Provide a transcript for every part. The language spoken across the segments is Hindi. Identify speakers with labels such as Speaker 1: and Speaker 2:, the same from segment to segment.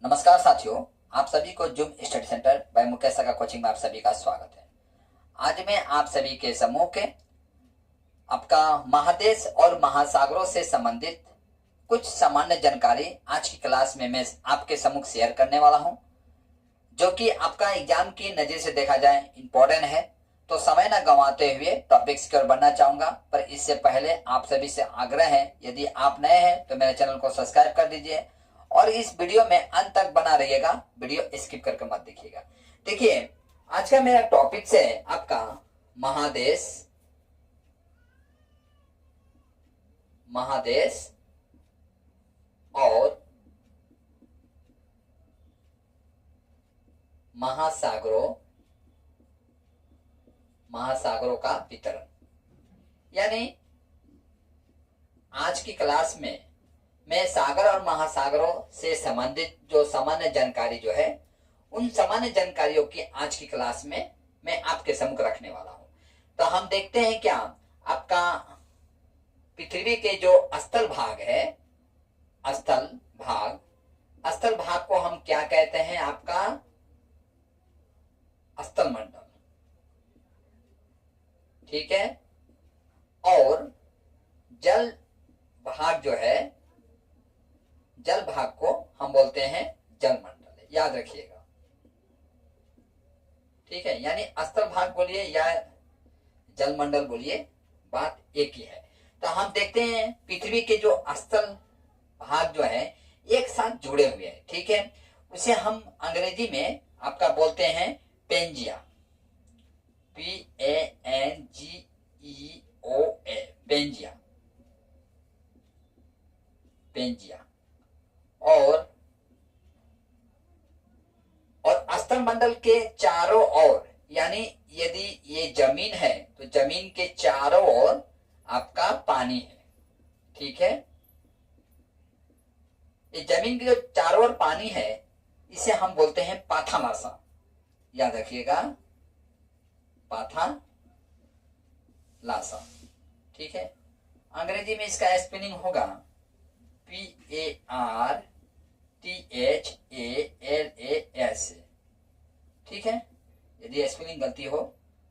Speaker 1: नमस्कार साथियों, आप सभी को zoom study centre by Mukesh का कोचिंग में आप सभी का स्वागत है। आज मैं आप सभी के समूह के आपका महादेश और महासागरों से संबंधित कुछ सामान्य जानकारी आज की क्लास में मैं आपके सम्मुख शेयर करने वाला हूं, जो कि आपका एग्जाम की नजर से देखा जाए इम्पोर्टेंट है। तो समय न गंवाते हुए टॉपिक्स की ओर बढ़ना चाहूंगा, पर इससे पहले आप सभी से आग्रह है, यदि आप नए हैं तो मेरे चैनल को सब्सक्राइब कर दीजिए और इस वीडियो में अंत तक बना रहिएगा, वीडियो स्किप करके मत देखिएगा। देखिए, आज का मेरा टॉपिक है आपका महादेश और महासागरों का वितरण। यानी आज की क्लास में मैं सागर और महासागरों से संबंधित जो सामान्य जानकारी जो है, उन सामान्य जानकारियों की आज की क्लास में मैं आपके सम्मुख रखने वाला हूं। तो हम देखते हैं क्या आपका पृथ्वी के जो स्थल भाग है, स्थल भाग को हम क्या कहते हैं? आपका स्थल मंडल, ठीक है। और जल भाग जो है, जल भाग को हम बोलते हैं जल मंडल, याद रखिएगा, ठीक है। यानी स्थल भाग बोलिए या जल मंडल बोलिए, बात एक ही है। तो हम देखते हैं पृथ्वी के जो स्थल भाग जो है एक साथ जुड़े हुए हैं, ठीक है। उसे हम अंग्रेजी में आपका बोलते हैं पेंजिया, PANGEOA, पेंजिया। और स्थल मंडल के चारों ओर, यानी यदि ये जमीन है तो जमीन के चारों ओर आपका पानी है, ठीक है। ये जमीन के जो चारों ओर पानी है, इसे हम बोलते हैं पाथालासा, याद रखिएगा, पाथालासा, ठीक है। अंग्रेजी में इसका स्पेलिंग होगा PARTHALAS, ठीक है। यदि स्पेलिंग गलती हो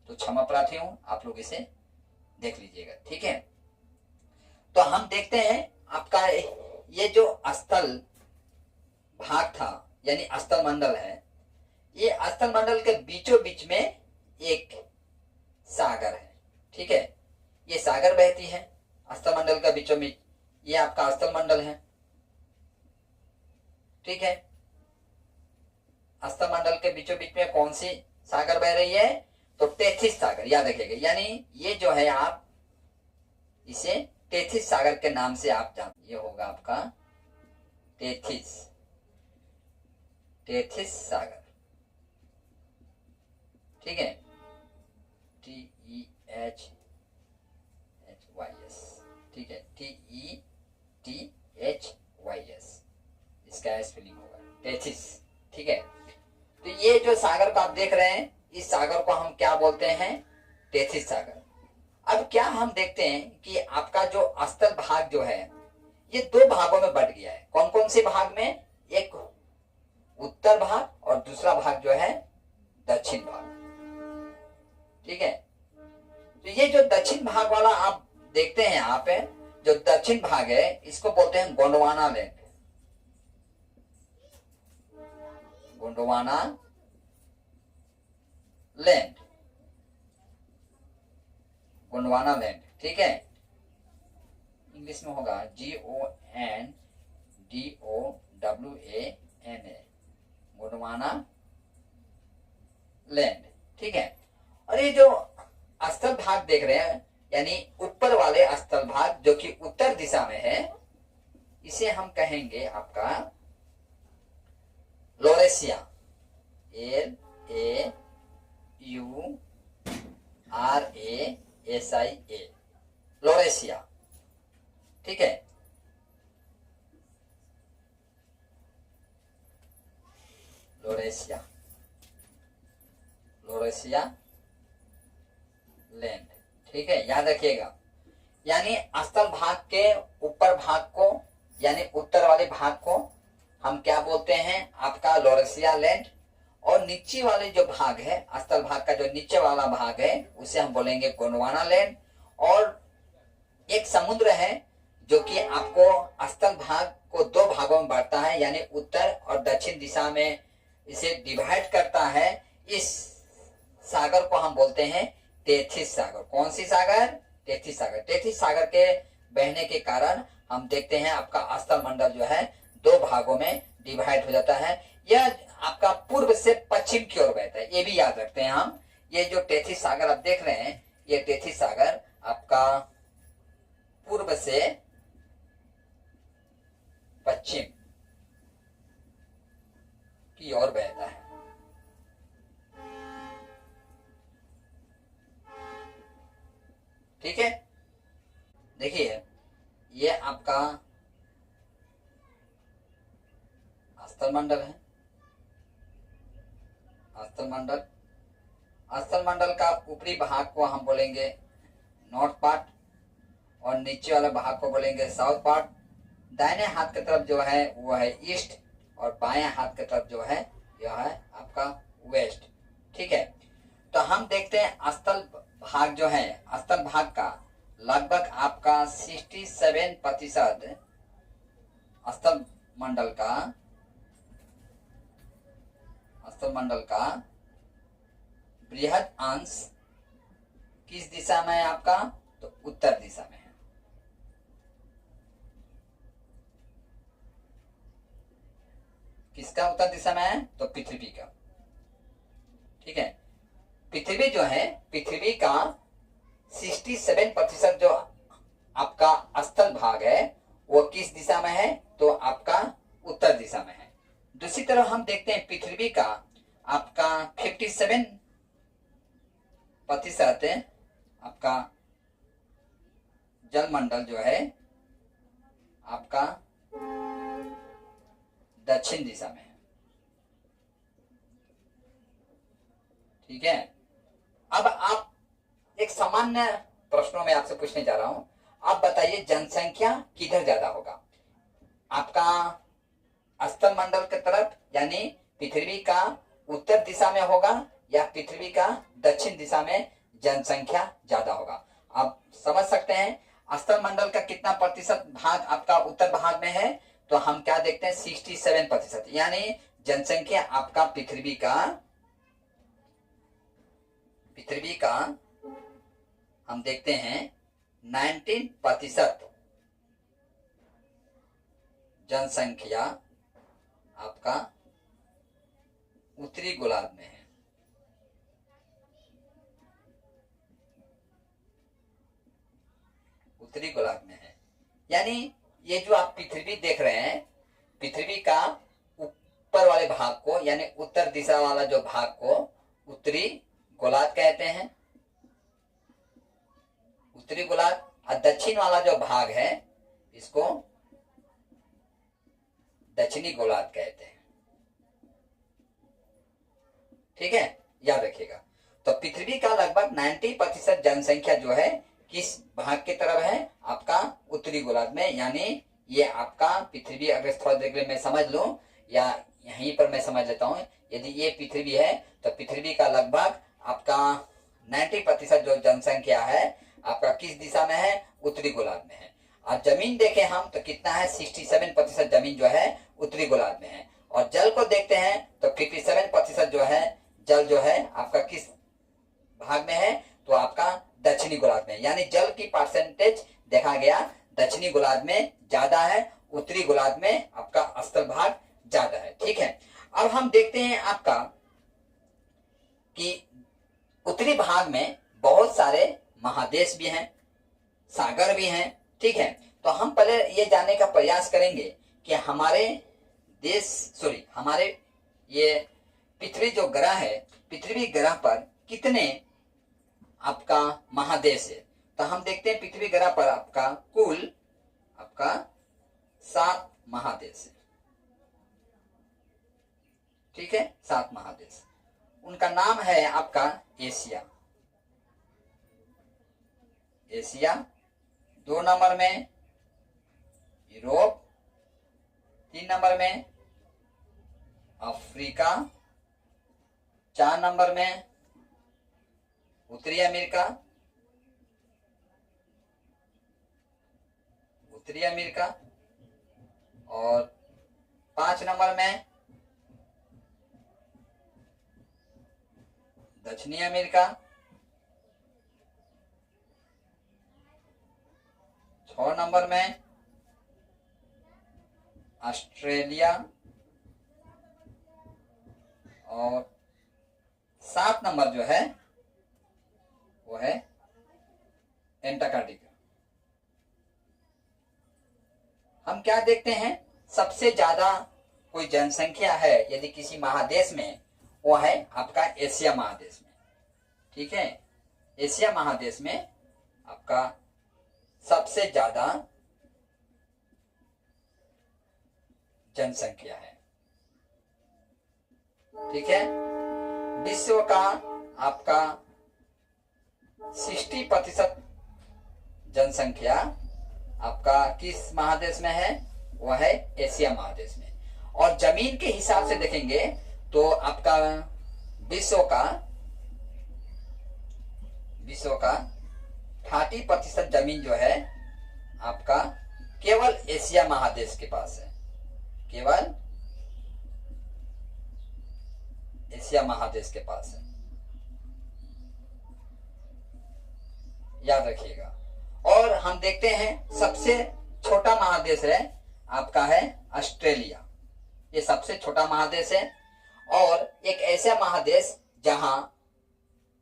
Speaker 1: तो क्षमा प्रार्थी हूं, आप लोग इसे देख लीजिएगा, ठीक है। तो हम देखते हैं आपका ये जो स्थल भाग था, यानी स्थल मंडल है, ये स्थल मंडल के बीचों बीच में एक सागर है, ठीक है। ये सागर बहती है स्थल मंडल का बीचों बीच, ये आपका स्थल मंडल है, ठीक है। स्थल मंडल के बीचों बीच में कौन सी सागर बह रही है? तो टेथिस सागर, याद रखिएगा। यानी ये जो है आप इसे टेथिस सागर के नाम से आप जानते, ये होगा आपका टेथिस सागर, ठीक है, TEHHYS, ठीक है, TETHYS, इसका स्पेलिंग होगा टेथिस, ठीक है। तो ये जो सागर को आप देख रहे हैं, इस सागर को हम क्या बोलते हैं? टेथिस सागर। अब क्या हम देखते हैं कि आपका जो स्थल भाग जो है, ये दो भागों में बट गया है। कौन कौन से भाग में? एक उत्तर भाग और दूसरा भाग जो है दक्षिण भाग, ठीक है। तो ये जो दक्षिण भाग वाला आप देखते हैं, यहाँ पे जो दक्षिण भाग है, इसको बोलते हैं गोंडवाना लैंड, गोंडवाना लैंड, ठीक है। इंग्लिश में होगा GONDOWANA, गोंडवाना लैंड, ठीक है। और ये जो स्थल भाग देख रहे हैं, यानी ऊपर वाले स्थल भाग जो कि उत्तर दिशा में है, इसे हम कहेंगे आपका लोरेशिया, LAURASIA, लोरेशिया, ठीक है। लोरेशिया लैंड, ठीक है, याद रखिएगा। यानी स्थल भाग के ऊपर भाग को, यानी उत्तर वाले भाग को हम क्या बोलते हैं, आपका लॉरेशिया लैंड। और नीचे वाले जो भाग है, स्थल भाग का जो नीचे वाला भाग है, उसे हम बोलेंगे गोंडवाना लैंड। और एक समुद्र है जो कि आपको स्थल भाग को दो भागों में बांटता है, यानी उत्तर और दक्षिण दिशा में इसे डिवाइड करता है। इस सागर को हम बोलते हैं टेथिस सागर। कौन सी सागर? टेथिस सागर। टेथिस सागर के बहने के कारण हम देखते हैं आपका स्थल मंडल जो है दो भागों में डिवाइड हो जाता है। यह आपका पूर्व से पश्चिम की ओर बहता है, ये भी याद रखते हैं हम। ये जो टेथिस सागर आप देख रहे हैं, ये टेथिस सागर आपका पूर्व से पश्चिम की ओर बहता है। ठीक है, देखिए ये आपका स्थल मंडल है। स्थल मंडल, स्थल मंडल का ऊपरी भाग को हम बोलेंगे नॉर्थ पार्ट और नीचे वाले भाग को बोलेंगे साउथ पार्ट। दाहिने हाथ की तरफ जो है वो है ईस्ट और बाएं हाथ की तरफ जो है यह है आपका वेस्ट। ठीक है, तो हम देखते हैं स्थल भाग जो है, स्थल भाग का लगभग आपका 67% स्थल मंडल का बृहद अंश किस दिशा में है आपका? तो उत्तर दिशा में है। किसका उत्तर दिशा में है? तो पृथ्वी का। ठीक है, पृथ्वी जो है, पृथ्वी का 67% जो आपका स्थल भाग है वो किस दिशा में है? तो आपका उत्तर दिशा में है। दूसरी तरफ हम देखते हैं पृथ्वी का आपका 57% आपका जलमंडल जो है आपका दक्षिण दिशा में है। ठीक है, अब आप एक सामान्य प्रश्नों में आपसे पूछने जा रहा हूं, आप बताइए जनसंख्या किधर ज्यादा होगा? आपका स्थल मंडल की तरफ यानी पृथ्वी का उत्तर दिशा में होगा या पृथ्वी का दक्षिण दिशा में जनसंख्या ज्यादा होगा? आप समझ सकते हैं स्थल मंडल का कितना प्रतिशत भाग आपका उत्तर भाग में है? तो हम क्या देखते हैं 67%, यानी जनसंख्या आपका पृथ्वी का हम देखते हैं 19% जनसंख्या आपका उत्तरी गोलार्ध में है। उत्तरी गोलार्ध में है, यानी ये जो आप पृथ्वी देख रहे हैं, पृथ्वी का ऊपर वाले भाग को यानी उत्तर दिशा वाला जो भाग को उत्तरी गोलार्ध कहते हैं, उत्तरी गोलार्ध। और दक्षिण वाला जो भाग है इसको दक्षिणी गोलार्ध कहते हैं। ठीक है, याद रखिएगा। तो पृथ्वी का लगभग 90% जनसंख्या जो है किस भाग की तरफ है? आपका उत्तरी गोलार्ध में। यानी ये आपका पृथ्वी, अगर थोड़ा देर मैं समझ लूं या यहीं पर मैं समझ लेता हूं, यदि ये पृथ्वी है तो पृथ्वी का लगभग आपका 90% जो जनसंख्या है आपका किस दिशा में है? उत्तरी गोलार्ध में है। और जमीन देखें हम तो कितना है? 67% जमीन जो है उत्तरी गोलार्ध में है। और जल को देखते हैं तो 57% जो है जल जो है आपका किस भाग में है? तो आपका दक्षिणी गोलार्ध में। यानी जल की परसेंटेज देखा गया दक्षिणी गोलार्ध में ज्यादा है, उत्तरी गोलार्ध में आपका स्थल भाग ज्यादा है। ठीक है, अब हम देखते हैं आपका कि उत्तरी भाग में बहुत सारे महादेश भी हैं, सागर भी हैं। ठीक है, तो हम पहले ये जानने का प्रयास करेंगे कि हमारे ये पृथ्वी जो ग्रह है, पृथ्वी ग्रह पर कितने आपका महादेश है? तो हम देखते हैं पृथ्वी ग्रह पर आपका कुल आपका 7 महादेश है। ठीक है, 7 महादेश। उनका नाम है आपका एशिया, 2 नंबर में यूरोप, 3 नंबर में अफ्रीका, 4 नंबर में उत्तरी अमेरिका, और 5 नंबर में दक्षिणी अमेरिका, 6 नंबर में ऑस्ट्रेलिया, और 7 नंबर जो है वो है एंटार्कटिका। हम क्या देखते हैं, सबसे ज्यादा कोई जनसंख्या है यदि किसी महादेश में, वो है आपका एशिया महादेश में। ठीक है, एशिया महादेश में आपका सबसे ज्यादा जनसंख्या है। ठीक है, विश्व का आपका 60% जनसंख्या आपका किस महादेश में है, वह है एशिया महादेश में। और जमीन के हिसाब से देखेंगे तो आपका विश्व का 30% जमीन जो है आपका केवल एशिया महादेश के पास है, केवल एशिया महादेश के पास है, याद रखिएगा। और हम देखते हैं सबसे छोटा महादेश है आपका है ऑस्ट्रेलिया, ये सबसे छोटा महादेश है। और एक ऐसा महादेश जहां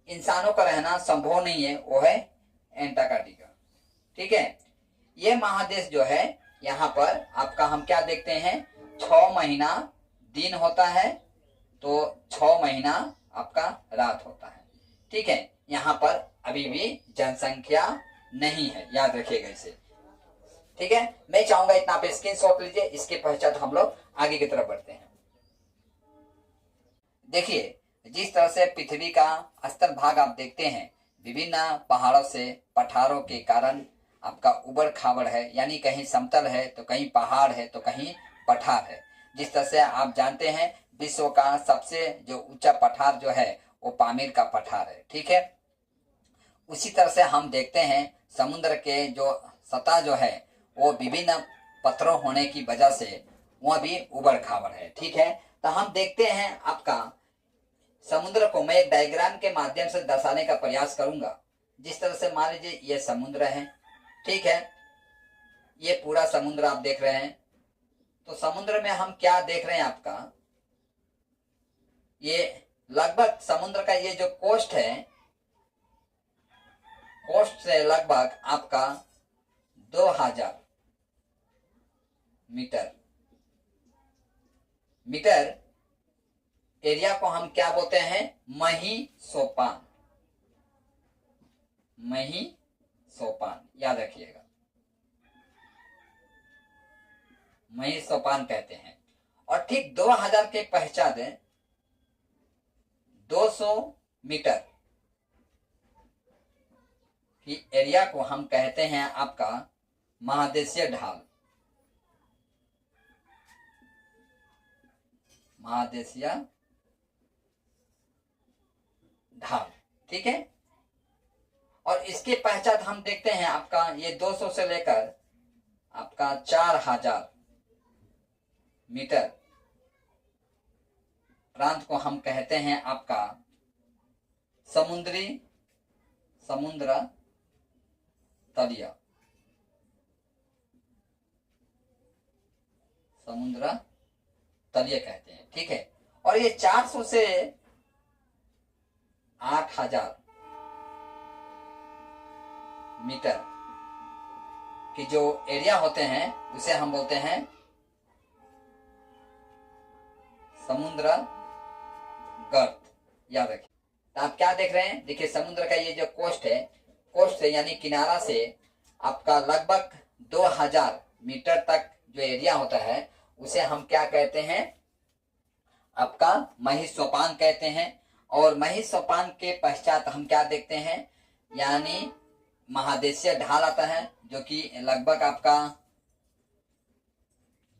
Speaker 1: इंसानों का रहना संभव नहीं है, वो है एंटार्कटिका। ठीक है, ये महादेश जो है यहाँ पर आपका हम क्या देखते हैं, 6 महीना दिन होता है तो 6 महीना आपका रात होता है। ठीक है, यहाँ पर अभी भी जनसंख्या नहीं है, याद रखिएगा इसे। ठीक है, मैं चाहूंगा इतना आप स्क्रीनशॉट लीजिए, इसके पश्चात हम लोग आगे की तरफ बढ़ते हैं। देखिए, जिस तरह से पृथ्वी का अस्तर भाग आप देखते हैं, विभिन्न पहाड़ों से पठारों के कारण आपका उबड़ खाबड़ है, यानी कहीं समतल है तो कहीं पहाड़ है तो कहीं पठार है। जिस तरह से आप जानते हैं विश्व का सबसे जो ऊंचा पठार जो है वो पामीर का पठार है। ठीक है, उसी तरह से हम देखते हैं समुद्र के जो सतह जो है वो विभिन्न पत्थरों होने की वजह से वह भी उबड़ खाबड़ है। ठीक है, तो हम देखते हैं आपका समुद्र को मैं एक डायग्राम के माध्यम से दर्शाने का प्रयास करूंगा। जिस तरह से मान लीजिए ये समुद्र है, ठीक है, ये पूरा समुद्र आप देख रहे हैं। तो समुद्र में हम क्या देख रहे हैं, आपका ये लगभग समुद्र का ये जो कोस्ट है, कोस्ट से लगभग आपका 2000 मीटर एरिया को हम क्या बोलते हैं, मही सोपान, याद रखिएगा, मही सोपान कहते हैं। और ठीक 2000 के पश्चात 200 मीटर की एरिया को हम कहते हैं आपका महादेशीय ढाल, ठीक है। और इसके पश्चात हम देखते हैं आपका ये 200 से लेकर आपका 4000 मीटर प्रांत को हम कहते हैं आपका समुद्र तलीय कहते हैं। ठीक है, और ये 400 से 8000 मीटर की जो एरिया होते हैं उसे हम बोलते हैं समुद्र गर्त, याद रखिए। तो आप क्या देख रहे हैं, देखिए समुद्र का ये जो कोस्ट है, कोस्ट से यानी किनारा से आपका लगभग 2000 मीटर तक जो एरिया होता है उसे हम क्या कहते हैं, आपका मही सोपान कहते हैं। और मही सोपान के पश्चात हम क्या देखते हैं, यानी महादेशीय ढाल आता है जो कि लगभग आपका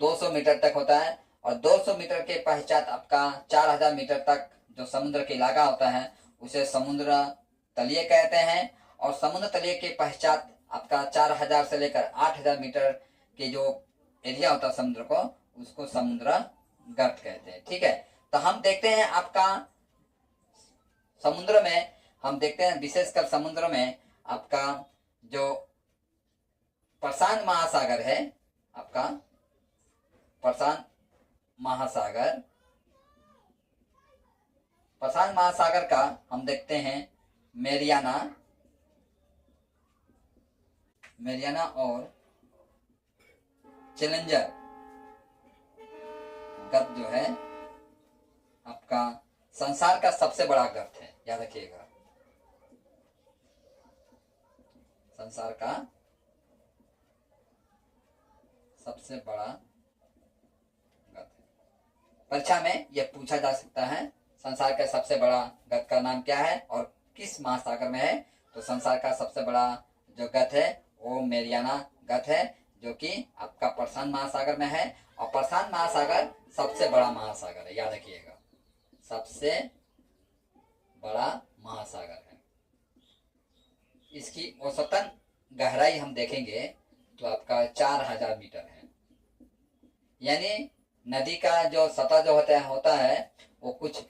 Speaker 1: 200 मीटर तक होता है। और 200 मीटर के पश्चात आपका 4000 मीटर तक जो समुद्र के इलाका होता है उसे समुद्र तलीय कहते हैं। और समुद्र तलीय के पश्चात आपका 4000 से लेकर 8000 मीटर के जो एरिया होता है समुद्र को, उसको समुद्र गर्त कहते हैं। ठीक है, तो हम देखते हैं आपका समुद्र में, हम देखते हैं विशेषकर समुद्र में आपका जो प्रशांत महासागर है, आपका प्रशांत महासागर, प्रशांत महासागर का हम देखते हैं मेरियाना और चैलेंजर गर्त जो है आपका संसार का सबसे बड़ा गर्त है, याद रखिएगा, संसार का सबसे बड़ा गर्त है। परीक्षा में यह पूछा जा सकता है, संसार का सबसे बड़ा गर्त का नाम क्या है और किस महासागर में है। तो संसार का सबसे बड़ा जो गर्त है वो मेरियाना गर्त है, जो कि आपका प्रशांत महासागर में है। और प्रशांत महासागर सबसे बड़ा महासागर है, याद रखिएगा, सबसे बड़ा महासागर है। इसकी औसतन गहराई हम देखेंगे तो आपका 4000 मीटर है। यानी नदी का जो सतह जो होता है वो कुछ,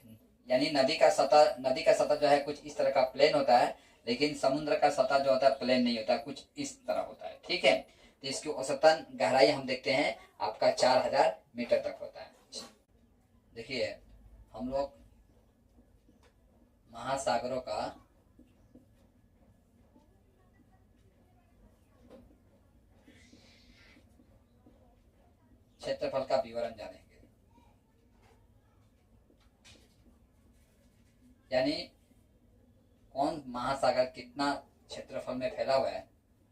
Speaker 1: यानी नदी का सतह जो है कुछ इस तरह का प्लेन होता है, लेकिन समुद्र का सतह जो होता है प्लेन नहीं होता, कुछ इस तरह होता है। ठीक है, तो इसकी औसतन गहराई हम देखते हैं आपका 4000 मीटर तक होता है। देखिए, हम लोग महासागरों का क्षेत्रफल का विवरण जानेंगे। यानी कौन महासागर कितना क्षेत्रफल में फैला हुआ है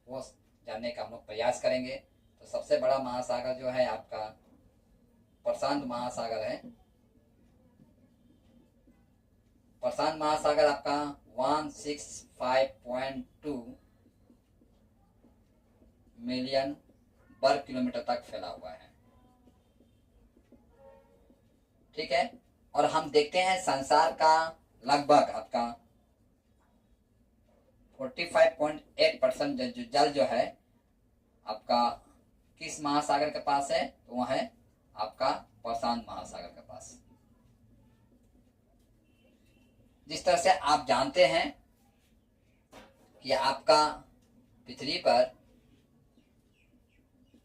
Speaker 1: वो जानने का हम लोग प्रयास करेंगे। तो सबसे बड़ा महासागर जो है आपका प्रशांत महासागर है। प्रशांत महासागर आपका 165.2 मिलियन वर्ग किलोमीटर तक फैला हुआ है। ठीक है, और हम देखते हैं संसार का लगभग आपका 45.8% जल जो है आपका किस महासागर के पास है, तो वह है आपका प्रशांत महासागर के पास। जिस तरह से आप जानते हैं कि आपका पृथ्वी पर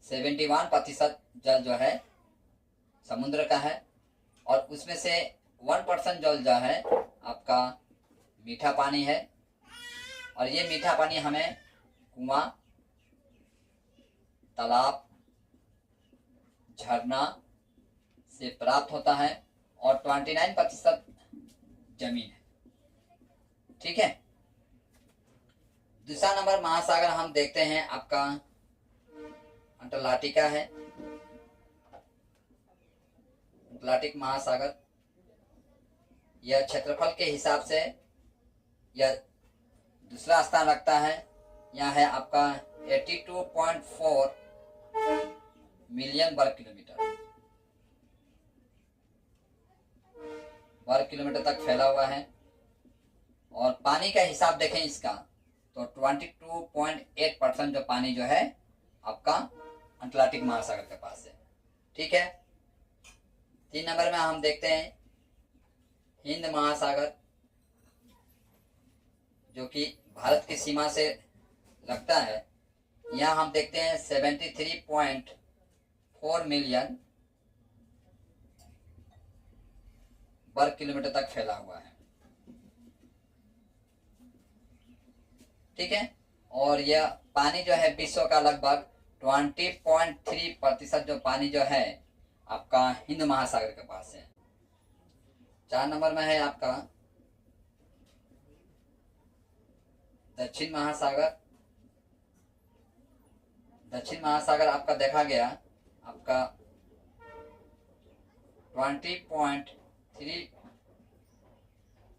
Speaker 1: 71% जल जो है समुद्र का है, और उसमें से 1% जल जो है आपका मीठा पानी है। और ये मीठा पानी हमें कुआं, तालाब, झरना से प्राप्त होता है, और 29% जमीन है। ठीक है, दूसरा नंबर महासागर हम देखते हैं आपका अंटार्कटिका है। अटलांटिक महासागर, यह क्षेत्रफल के हिसाब से यह दूसरा स्थान रखता है। यह है आपका 82.4 मिलियन वर्ग किलोमीटर तक फैला हुआ है। और पानी का हिसाब देखें इसका, तो 22.8% जो पानी जो है आपका अटलांटिक महासागर के पास है। ठीक है, 3 नंबर में हम देखते हैं हिंद महासागर, जो कि भारत की सीमा से लगता है। यहाँ हम देखते हैं 73.4 मिलियन वर्ग किलोमीटर तक फैला हुआ है। ठीक है, और यह पानी जो है विश्व का लगभग 20.3% जो पानी जो है आपका हिंद महासागर के पास है। 4 नंबर में है आपका दक्षिण महासागर। दक्षिण महासागर आपका देखा गया आपका 20.3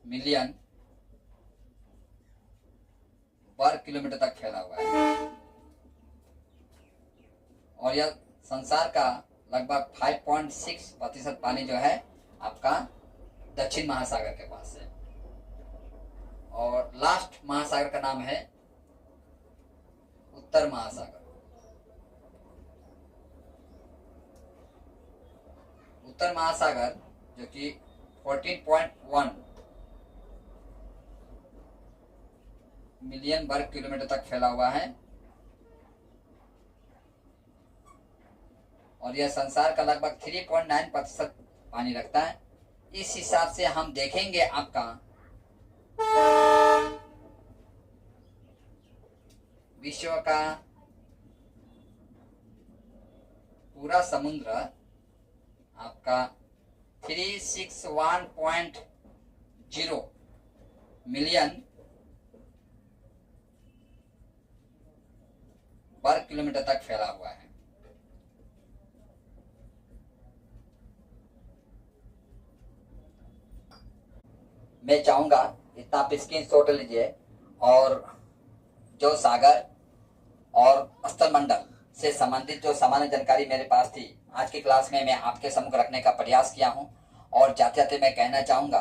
Speaker 1: मिलियन वर्ग किलोमीटर तक फैला हुआ है, और यह संसार का लगभग 5.6% पानी जो है आपका दक्षिण महासागर के पास है। और लास्ट महासागर का नाम है उत्तर महासागर। उत्तर महासागर जो कि 14.1 मिलियन वर्ग किलोमीटर तक फैला हुआ है और यह संसार का लगभग 3.9% पानी रखता है। इस हिसाब से हम देखेंगे आपका विश्व का पूरा समुद्र आपका 361.0 मिलियन वर्ग किलोमीटर तक फैला हुआ है। मैं चाहूंगा इतना आप स्क्रीनशॉट लीजिए और जो सागर और स्थलमंडल से संबंधित जो सामान्य जानकारी मेरे पास थी आज की क्लास में मैं आपके सम्मुख रखने का प्रयास किया हूं। और जाते जाते मैं कहना चाहूंगा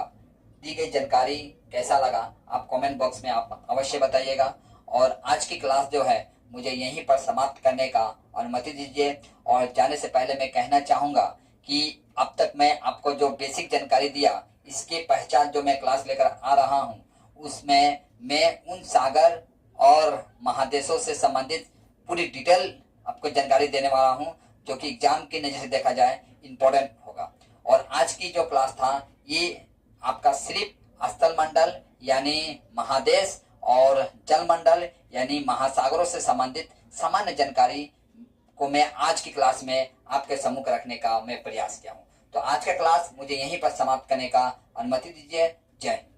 Speaker 1: दी गई जानकारी कैसा लगा आप कमेंट बॉक्स में आप अवश्य बताइएगा। और आज की क्लास जो है मुझे यहीं पर समाप्त करने का अनुमति दीजिए। और जाने से पहले मैं कहना चाहूंगा कि अब तक मैं आपको जो बेसिक जानकारी दिया इसके पहचान जो मैं क्लास लेकर आ रहा हूँ उसमें मैं उन सागर और महादेशों से संबंधित पूरी डिटेल आपको जानकारी देने वाला हूं जो कि एग्जाम की नजर से देखा जाए इम्पोर्टेंट होगा। और आज की जो क्लास था ये आपका सिर्फ स्थल मंडल यानी महादेश और जल मंडल यानी महासागरों से संबंधित सामान्य जानकारी को मैं आज की क्लास में आपके सम्मुख रखने का मैं प्रयास किया हूं। तो आज का क्लास मुझे यहीं पर समाप्त करने का अनुमति दीजिए। जय हिंद।